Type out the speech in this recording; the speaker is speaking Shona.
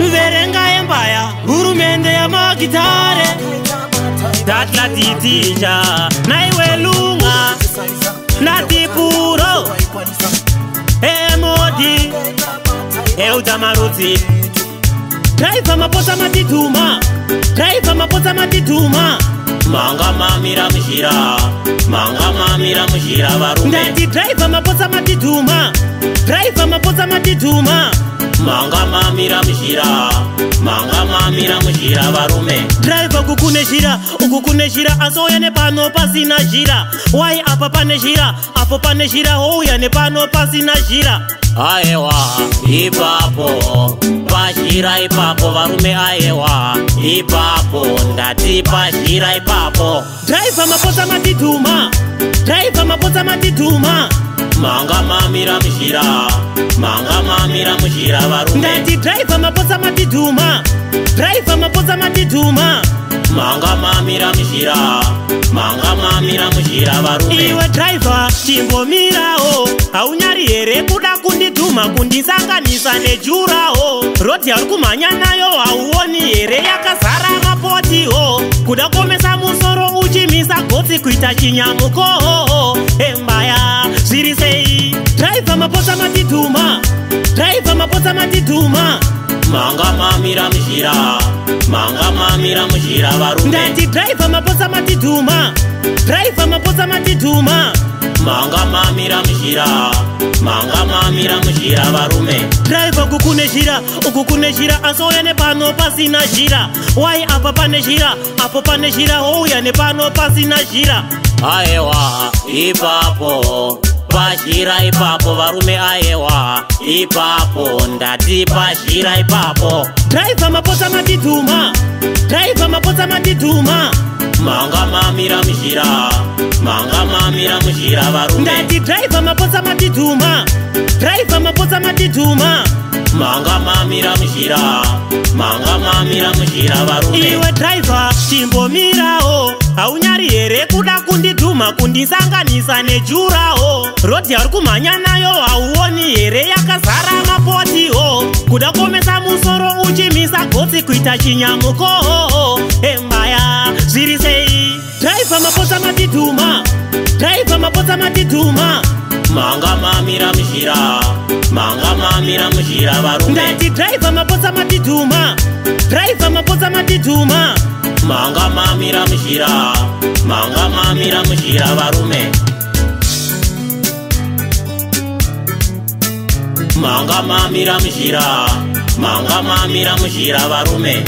Verenga Empire, hurumende ya magitare Tatla titija, naiwelunga Natipuro, Modi, Eudamaruti Driver maposa matituma, driver maposa matituma Manga mamira mshira, manga mamira mshira varume Ndati driver maposa matituma, driver maposa matituma Manga mamira mshira, manga mamira mshira varume Driver kukune shira, asoya ne pano pasina shira Wai apa pane shira, apo pane shira hoya ne pano pasina shira Aewa, ipapo, pashira ipapo varume aewa Ipapo, ndati pashira ipapo Driver maposa matituma, driver maposa matituma Manga mamira mshira, manga mamira mshira varume Ndati driver maposa matituma, driver maposa matituma Manga mamira mshira, manga mamira mshira varume Iwe driver, chimbo mirao Haunyari here kuda kundituma kundisanganisa nejurao Roti ya kumanya nayo hauoni here yakazara mapoti ho Kuda komesa musoro uchimisa goti kuita chinyamuko Embaya, zirisei Driver maposa matituma, driver maposa matituma Manga mamira mshira, manga mamira mshira varume Ndati driver maposa matituma, driver maposa matituma Manga mamira mshira, manga mamira mshira varume Driver kukune shira, ukukune shira asoya ne pano pasina shira Wai apa pane shira, apo pane shira hoya ne pano pasina shira Aewa, ipapo Pashira ipapo varume aewa Ipapo, ndati pashira ipapo Driver maposa matituma, driver maposa matituma Manga mamira mshira, manga mamira mshira varume Ndati driver maposa matituma, driver maposa matituma Manga mamira mshira, manga mamira mshira varume Iwe driver, chimbo mirao Haunyari here kuda kundituma kundisanganisa nejurao Roti ya kumanya nayo hauoni here yakazara mapoti ho Kuda komesa musoro uchimisa goti kuita chinyamuko Embaya, zirisei Driver maposa matituma, driver maposa matituma Manga mamira mshira, manga mamira mshira varume Ndati driver maposa matituma, driver maposa matituma Manga mamira mshira, manga mamira mshira varume Manga mamira mshira, manga mamira mshira varume